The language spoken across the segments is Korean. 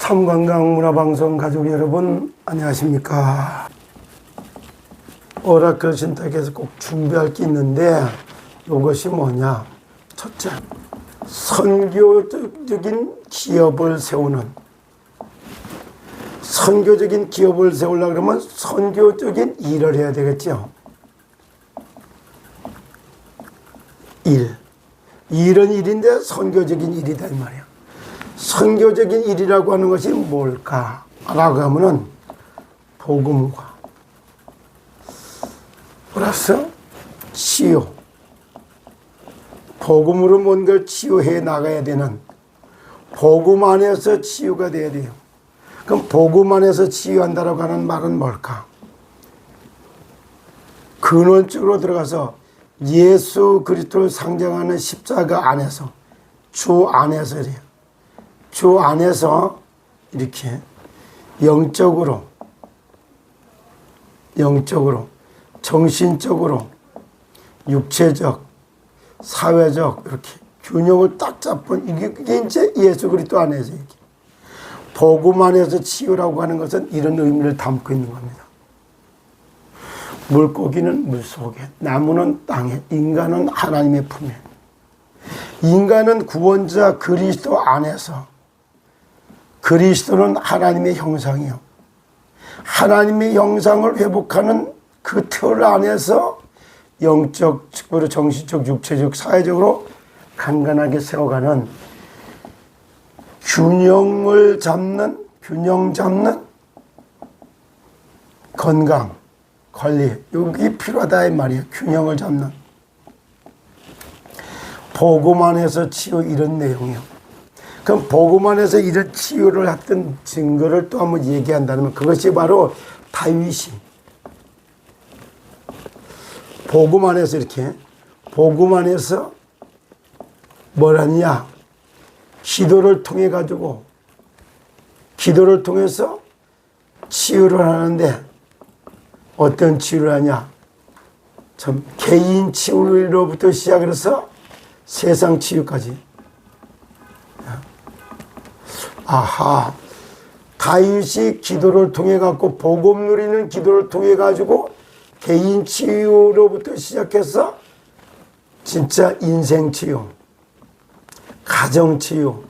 참건강 문화방송 가족 여러분 안녕하십니까. 오라클 신탁에서 꼭 준비할 게 있는데 이것이 뭐냐. 첫째, 선교적인 기업을 세우는, 선교적인 기업을 세우려고 그러면 선교적인 일을 해야 되겠죠. 일은 일인데 선교적인 일이다 이 말이야. 선교적인 일이라고 하는 것이 뭘까? 라고 하면은 복음과 플러스 치유, 복음으로 뭔가를 치유해 나가야 되는, 복음 안에서 치유가 돼야 돼요. 그럼 복음 안에서 치유한다라고 하는 말은 뭘까? 근원적으로 들어가서 예수 그리스도를 상징하는 십자가 안에서, 주 안에서 이래요. 주 안에서 이렇게 영적으로, 정신적으로, 육체적, 사회적 이렇게 균형을 딱 잡은 이게 이제 예수 그리스도 안에서 이렇게 복음 안에서 치유라고 하는 것은 이런 의미를 담고 있는 겁니다. 물고기는 물속에, 나무는 땅에, 인간은 하나님의 품에. 인간은 구원자 그리스도 안에서, 그리스도는 하나님의 형상이요. 하나님의 형상을 회복하는 그 틀 안에서 영적, 정신적, 육체적, 사회적으로 간간하게 세워가는 균형 잡는 건강, 관리, 여기 필요하다 이 말이에요. 균형을 잡는. 복음 안에서 치유, 이런 내용이요. 그럼 복음 안에서 이런 치유를 했던 증거를 또 한번 얘기한다면 그것이 바로 다윗이 복음 안에서 이렇게, 복음 안에서 뭘 하느냐, 기도를 통해 가지고, 기도를 통해서 치유를 하는데 어떤 치유를 하냐, 참 개인 치유로부터 시작을 해서 세상 치유까지. 아하, 다윗이 기도를 통해 갖고, 복음 누리는 기도를 통해 가지고 개인 치유로부터 시작해서 진짜 인생 치유, 가정 치유,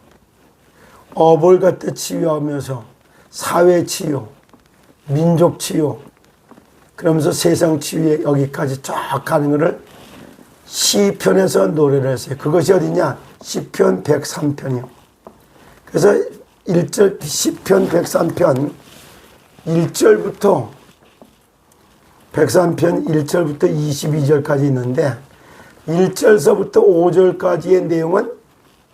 어벌 같은 치유하면서 사회 치유, 민족 치유, 그러면서 세상 치유에 여기까지 쫙 가는 것을 시편에서 노래를 했어요. 그것이 어디냐? 시편 103편이요. 그래서 1절, 시편 103편 1절부터 103편 1절부터 22절까지 있는데 1절서부터 5절까지의 내용은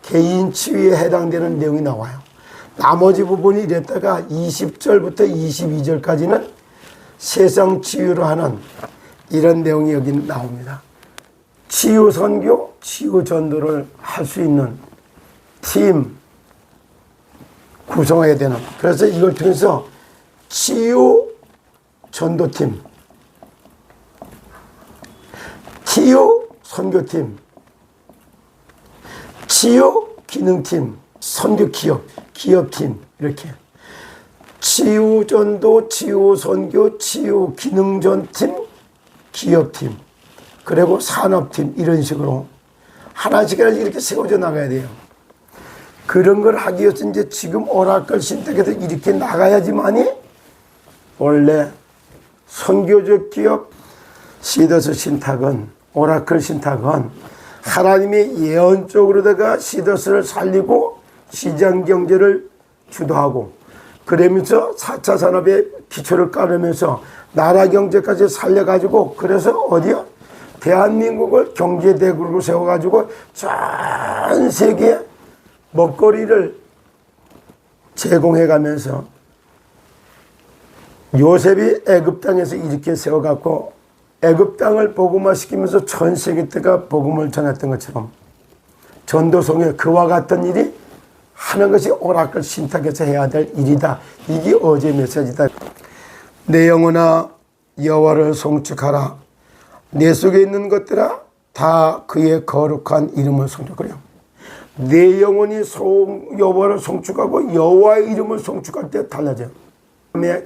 개인 치유에 해당되는 내용이 나와요. 나머지 부분이 이랬다가 20절부터 22절까지는 세상 치유를 하는 이런 내용이 여기 나옵니다. 치유 선교, 치유 전도를 할 수 있는 팀 구성해야 되는, 그래서 이걸 통해서 치유 전도팀, 치유 선교팀, 치유 기능팀, 선교 기업팀, 이렇게 치유 전도, 치유 선교, 치유 기능전팀, 기업팀, 그리고 산업팀, 이런 식으로 하나씩 이렇게 세워져 나가야 돼요. 그런 걸 하기 위해서 이제 지금 오라클 신탁에서 이렇게 나가야지만이 원래 선교적 기업 시더스 신탁은, 오라클 신탁은 하나님의 예언적으로다가 시더스를 살리고 시장 경제를 주도하고, 그러면서 4차 산업의 기초를 깔으면서 나라 경제까지 살려가지고, 그래서 어디요? 대한민국을 경제대국으로 세워가지고 전 세계에 먹거리를 제공해가면서, 요셉이 애굽 땅에서 이렇게 세워갖고 애굽 땅을 복음화시키면서 전 세계 때가 복음을 전했던 것처럼 전도성에 그와 같은 일이 하는 것이 오라클 신탁에서 해야 될 일이다. 이게 어제 메시지다. 내 영혼아 여호와를 송축하라. 내 속에 있는 것들아 다 그의 거룩한 이름을 송축하라. 내 영혼이 여호와를 송축하고 여호와의 이름을 송축할 때 달라져요.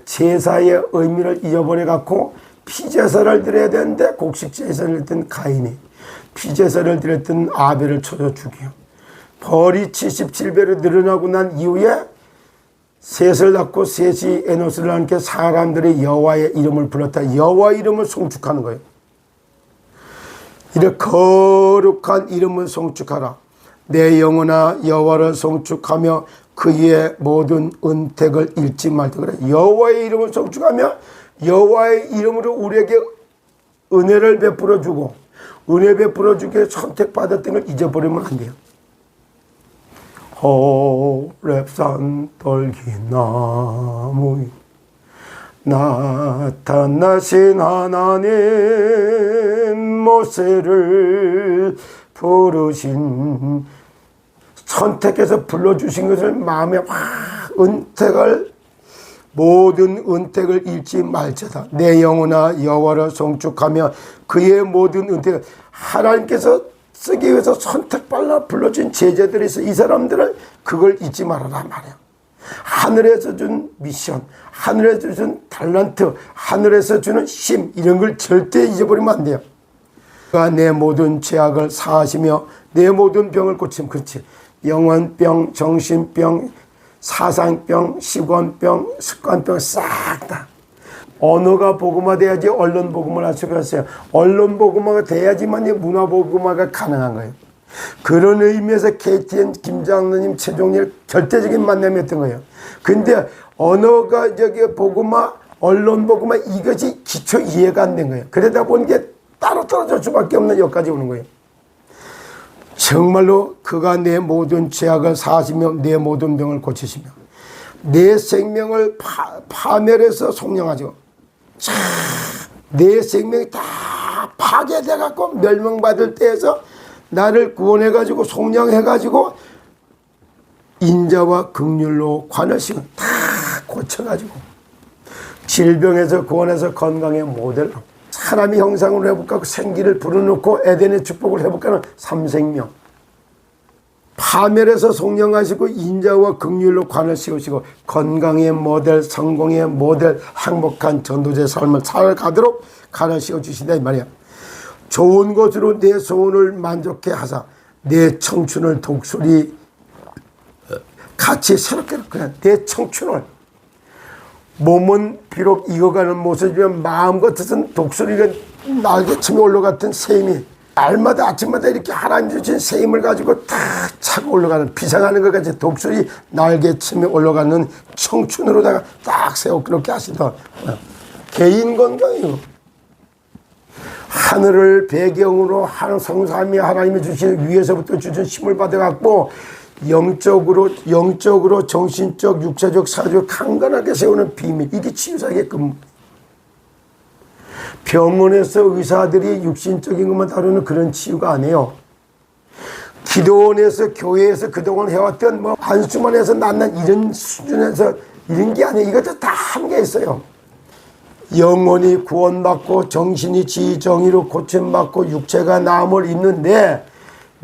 제사의 의미를 잊어버려 갖고 피제사를 드려야 되는데 곡식 제사를 드렸던 가인이 피제사를 드렸던 아벨을 쳐서 죽여. 벌이 77배로 늘어나고 난 이후에 셋을 낳고 셋이 에노스를 낳게 사람들이 여호와의 이름을 불렀다. 여호와의 이름을 송축하는 거예요. 이렇게 거룩한 이름을 송축하라. 내 영혼아 여호와를 송축하며 그의 모든 은택을 잃지 말다. 그래. 여호와의 이름을 송축하며 여호와의 이름으로 우리에게 은혜를 베풀어 주고 은혜 베풀어 주게 선택받았던 걸 잊어버리면 안 돼요. 호렙산 떨기나무 나타나신 하나님 모세를 부르신 선택해서 불러주신 것을 마음에 은택을 모든 은택을 잃지 말자다. 내 영혼아 여호와를 송축하며 그의 모든 은택을 하나님께서 쓰기 위해서 선택받아 불러준 제자들이 있어. 이 사람들을 그걸 잊지 말아라 말이야. 하늘에서 준 미션, 하늘에서 준 탤런트, 하늘에서 주는 심 이런 걸 절대 잊어버리면 안 돼요. 그가 내 모든 죄악을 사하시며 내 모든 병을 고치면 그렇지. 영혼병, 정신병, 사상병, 시권병, 습관병 싹 다. 언어가 복음화 돼야지 언론 복음을 할 수가 있어요. 언론 복음화가 돼야지만 문화 복음화가 가능한 거예요. 그런 의미에서 KTN 김장로님 최종일 절대적인 만남이었던 거예요. 근데 언어가 복음화, 언론 복음화 이것이 기초 이해가 안 된 거예요. 그러다 보니까 따로 떨어질 수밖에 없는 여기까지 오는 거예요. 정말로 그가 내 모든 죄악을 사하시며 내 모든 병을 고치시며 내 생명을 파멸해서 속량하죠. 내 생명이 다 파괴돼갖고 멸망받을 때에서 나를 구원해가지고 속량해가지고 인자와 긍휼로 관하시고 다 고쳐가지고 질병에서 구원해서 건강의 모델로 사람이 형상으로 해볼까 생기를 불어넣고 에덴의 축복을 해볼까는 삼생명 파멸해서 속량하시고 인자와 긍휼로 관을 씌우시고 건강의 모델, 성공의 모델, 행복한 전도자의 삶을 살아가도록 관을 씌워주신다 이 말이야. 좋은 것으로 내 소원을 만족해 하사 내 청춘을 독수리 같이 새롭게 그냥 내 청춘을 몸은 비록 익어가는 모습이면 마음 같아서는 독수리가 날개침에 올라갔던 샘이 날마다 아침마다 이렇게 하나님 주신 샘을 가지고 다 차고 올라가는 비상하는 것 같이 독수리 날개침에 올라가는 청춘으로다가 딱 세워 그렇게 하시던 개인 건강이요. 하늘을 배경으로 하는 성삼위 하나님이 주신 위에서부터 주신 힘을 받아갖고 영적으로 정신적 육체적 사회적 강건하게 세우는 비밀 이게 치유사의 근무. 병원에서 의사들이 육신적인 것만 다루는 그런 치유가 아니에요. 기도원에서 교회에서 그동안 해왔던 안수만 해서 낫는 이런 수준에서 이런 게 아니에요. 이것도 다 한계 있어요. 영혼이 구원받고 정신이 지정의로 고침받고 육체가 나음을 입는데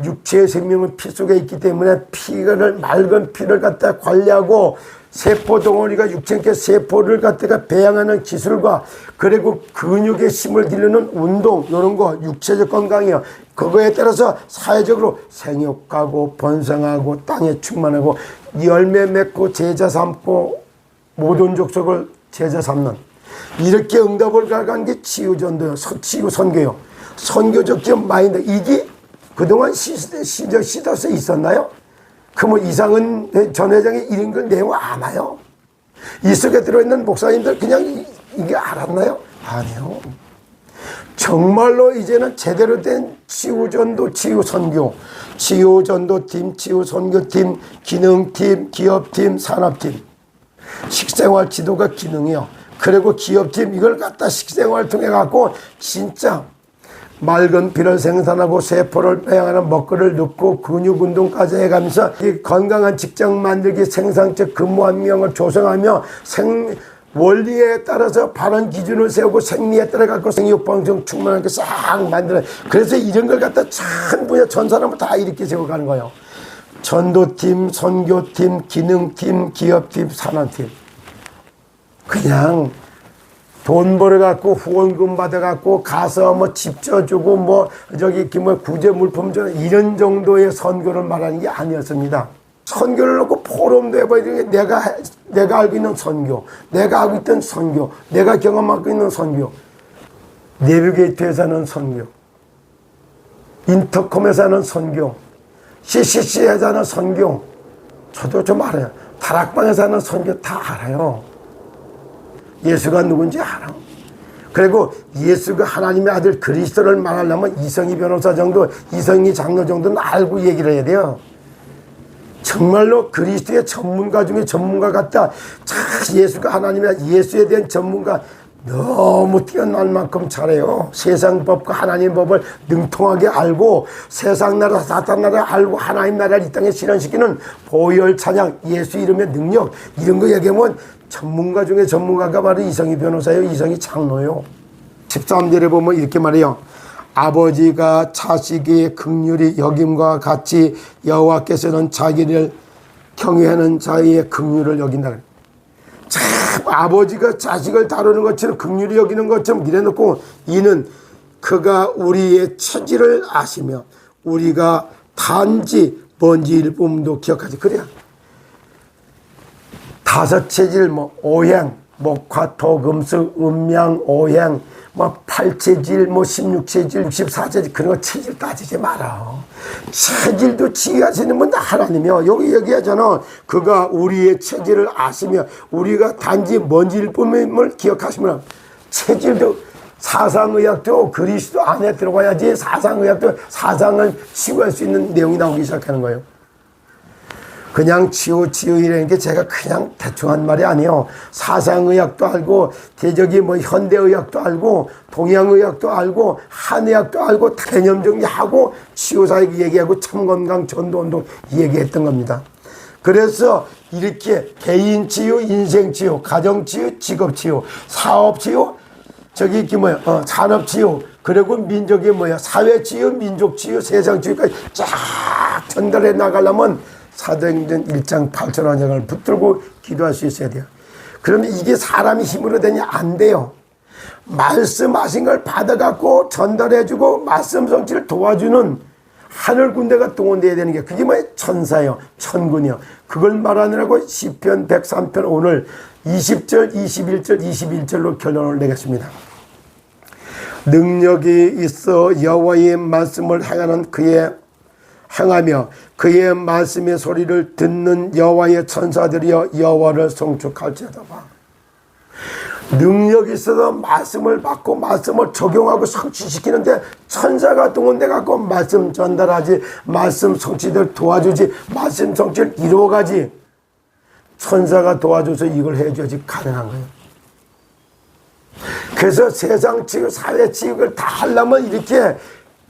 육체의 생명은 피 속에 있기 때문에 피를 맑은 피를 갖다 관리하고 세포 덩어리가 육체의 세포를 갖다가 배양하는 기술과 그리고 근육의 힘을 기르는 운동 이런 거 육체적 건강이요. 그거에 따라서 사회적으로 생육하고 번성하고 땅에 충만하고 열매 맺고 제자 삼고 모든 족속을 제자 삼는 이렇게 응답을 가간 게 치유전도요. 치유 선교요. 선교적 기업 마인드 이게 그동안 시더스 있었나요? 그러면 이상은 전 회장이 이런 걸 내용 아나요? 이 속에 들어있는 목사님들 그냥 이게 알았나요? 아니요. 정말로 이제는 제대로 된 치유전도, 치유선교, 치유전도팀, 치유선교팀, 기능팀, 기업팀, 산업팀, 식생활 지도가 기능이요. 그리고 기업팀 이걸 갖다 식생활을 통해 갖고 진짜 맑은 피를 생산하고 세포를 배양하는 먹거리를 넣고 근육 운동까지 해가면서 이 건강한 직장 만들기 생산적 근무 환경을 조성하며 원리에 따라서 바른 기준을 세우고 생리에 따라 갖고 생육방송 충만한 게 싹 만들어. 그래서 이런 걸 갖다 전 분야 전 사람을 다 이렇게 세워가는 거예요. 전도팀, 선교팀, 기능팀, 기업팀, 산업팀. 그냥 돈 벌어갖고 후원금 받아갖고 가서 뭐 집 져주고 뭐 저기 뭐 구제 물품 줘 이런 정도의 선교를 말하는 게 아니었습니다. 선교를 놓고 포럼도 해봐야 되는 게 내가 알고 있는 선교, 내가 하고 있던 선교, 내가 경험하고 있는 선교, 내비게이터에서 하는 선교, 인터컴에서 하는 선교, CCC에서 하는 선교, 저도 좀 알아요. 다락방에서 하는 선교 다 알아요. 예수가 누군지 알아. 그리고 예수가 하나님의 아들 그리스도를 말하려면 이성희 변호사 정도, 이성희 장로 정도는 알고 얘기를 해야 돼요. 정말로 그리스도의 전문가 중에 전문가 같다. 참 예수가 하나님의 예수에 대한 전문가 너무 뛰어날 만큼 잘해요. 세상 법과 하나님 법을 능통하게 알고 세상 나라 사탄 나라 알고 하나님 나라를 이 땅에 실현시키는 보혈 찬양, 예수 이름의 능력 이런 거 얘기하면 전문가 중에 전문가가 바로 이성희 변호사예요. 이성희 장로요. 13절에 보면 이렇게 말해요. 아버지가 자식의 긍휼히 여김과 같이 여호와께서는 자기를 경외하는 자의 긍휼을 여긴다. 참 아버지가 자식을 다루는 것처럼 긍휼히 여기는 것처럼 이래놓고 이는 그가 우리의 처지를 아시며 우리가 단지 먼지 일품도 기억하지. 그래야 다섯 체질 뭐 오행 목화 토금수 음양 오행 뭐 8체질 뭐 16체질 64체질 그런 거 체질 따지지 마라. 체질도 지휘하시는 분 하나님이요. 여기 얘기하잖아. 그가 우리의 체질을 아시며 우리가 단지 먼지일 뿐임을 기억하시면 체질도 사상의학도 그리스도 안에 들어가야지 사상의학도 사상을 치유할 수 있는 내용이 나오기 시작하는 거예요. 그냥 치유이라는 게 제가 그냥 대충 한 말이 아니에요. 사상의학도 알고 대적이 뭐 현대의학도 알고 동양의학도 알고 한의학도 알고 개념 정리하고 치유사역 얘기하고 참건강 전도운동 얘기했던 겁니다. 그래서 이렇게 개인 치유, 인생 치유, 가정 치유, 직업 치유, 사업 치유, 저기 산업 치유, 그리고 민족이 사회 치유, 민족 치유, 세상 치유까지 쫙 전달해 나가려면 사도행전 1장 8절 원장을 붙들고 기도할 수 있어야 돼요. 그러면 이게 사람이 힘으로 되냐? 안 돼요. 말씀하신 걸 받아갖고 전달해주고 말씀 성취를 도와주는 하늘 군대가 동원되어야 되는 게 그게 뭐예요? 천사요, 천군이요. 그걸 말하느라고 시편 103편 오늘 20절, 21절, 21절로 결론을 내겠습니다. 능력이 있어 여호와의 말씀을 행하며 그의 말씀의 소리를 듣는 여호와의 천사들이여 여호와를 송축할지어다. 봐. 능력이 있어서 말씀을 받고 말씀을 적용하고 성취시키는데 천사가 동원돼 갖고 말씀 전달하지, 말씀 성취를 도와주지, 말씀 성취를 이루어가지. 천사가 도와줘서 이걸 해줘야지 가능한 거예요. 그래서 세상 치유, 사회 치유를 다 하려면 이렇게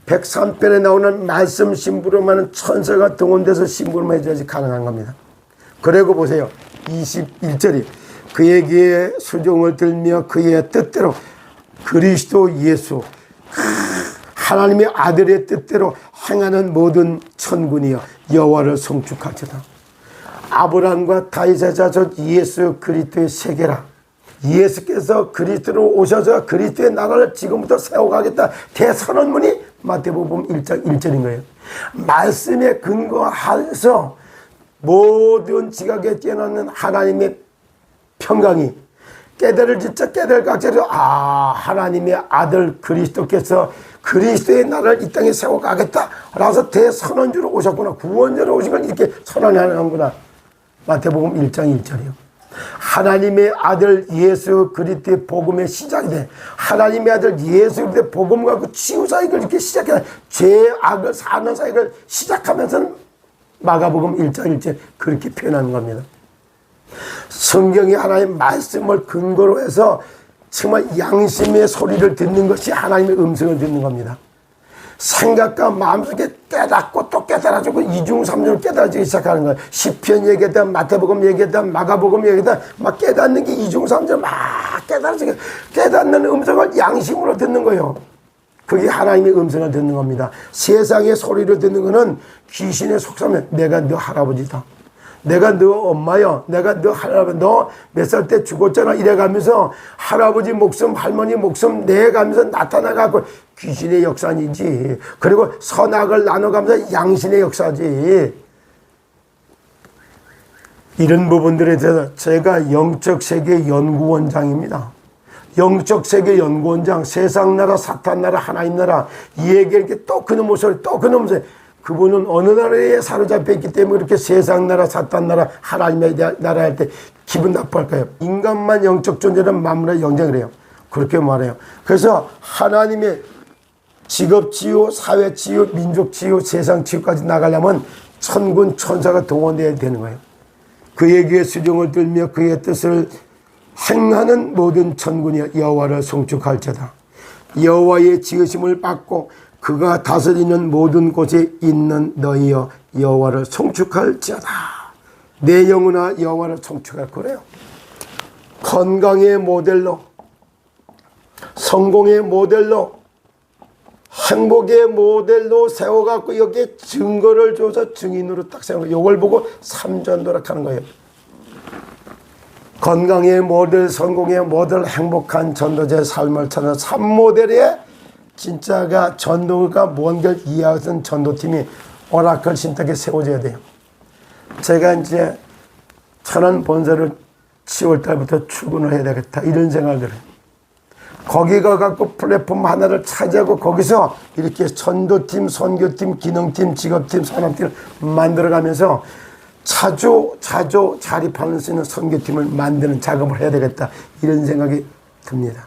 103편에 나오는 말씀 심부름하는 천사가 동원돼서 심부름을 해줘야지 가능한 겁니다. 그리고 보세요. 21절이 그에게 수종을 들며 그의 뜻대로 그리스도 예수 하나님의 아들의 뜻대로 행하는 모든 천군이여 여호와를 송축할지어다. 아브라함과 다윗의 자손 예수 그리스도의 세계라. 예수께서 그리스도로 오셔서 그리스도의 나라를 지금부터 세워가겠다 대선언문이 마태복음 1장 1절인 거예요. 말씀에 근거해서 모든 지각에 뛰어나는 하나님의 평강이 깨달을 진짜 깨달을 각자로 하나님의 아들 그리스도께서 그리스도의 나라를 이 땅에 세워가겠다 라서 대선언주로 오셨구나. 구원자로 오신 걸 이렇게 선언하는구나. 마태복음 1장 1절이요. 하나님의 아들 예수 그리스도의 복음의 시작이 돼. 하나님의 아들 예수 그리스도의 복음 갖고 치유 사역을 이렇게 시작해. 죄악을 사는 사역을 시작하면서는 마가복음 1장 1절 그렇게 표현하는 겁니다. 성경이 하나님의 말씀을 근거로 해서 정말 양심의 소리를 듣는 것이 하나님의 음성을 듣는 겁니다. 생각과 마음속에 깨닫고 또 깨달아주고 이중삼중을 깨달아지기 시작하는 거예요. 시편 얘기했다, 마태복음 얘기했다, 마가복음 얘기했다, 막 깨닫는 게 이중삼중 막 깨달아지게 깨닫는 음성을 양심으로 듣는 거예요. 그게 하나님의 음성을 듣는 겁니다. 세상의 소리를 듣는 것은 귀신의 속삭임. 내가 너 할아버지다. 내가 너 엄마야. 내가 너 할아버지. 너 몇 살 때 죽었잖아. 이래가면서 할아버지 목숨, 할머니 목숨 내가면서 나타나갖고 귀신의 역사이지. 그리고 선악을 나눠가면서 양신의 역사지. 이런 부분들에 대해서 제가 영적 세계 연구원장입니다. 영적 세계 연구원장, 세상 나라, 사탄 나라, 하나님 나라, 이 얘기를 이렇게 또 그놈 목소리, 또 그놈 목소리. 그분은 어느 나라에 사로잡혀 있기 때문에 그렇게 세상 나라, 사탄 나라, 하나님의 나라 할 때 기분 나빠할까요? 인간만 영적 존재는 만물의 영장을 해요. 그렇게 말해요. 그래서 하나님의 직업 치유, 사회 치유, 민족 치유, 세상 치유까지 나가려면 천군 천사가 동원돼야 되는 거예요. 그의 귀에 수종을 들며 그의 뜻을 행하는 모든 천군이 여호와를 송축할지어다. 여호와의 지으심을 받고 그가 다스리는 모든 곳에 있는 너희여 여호와를 송축할지어다. 내 영혼아 여호와를 송축할 거래요. 건강의 모델로, 성공의 모델로, 행복의 모델로 세워갖고 여기에 증거를 줘서 증인으로 딱 세우는 거예요. 이걸 보고 삼전도락하는 거예요. 건강의 모델, 성공의 모델, 행복한 전도자의 삶을 찾는 3모델에 진짜가 전도가 뭔가를 이해하는 전도팀이 오라클 신탁에 세워져야 돼요. 제가 이제 천안 본사를 10월 달부터 출근을 해야 되겠다 이런 생각을 들어요. 거기 가갖고 플랫폼 하나를 차지하고 거기서 이렇게 전도팀, 선교팀, 기능팀, 직업팀, 산업팀을 만들어가면서 자주 자립할 수 있는 선교팀을 만드는 작업을 해야 되겠다 이런 생각이 듭니다.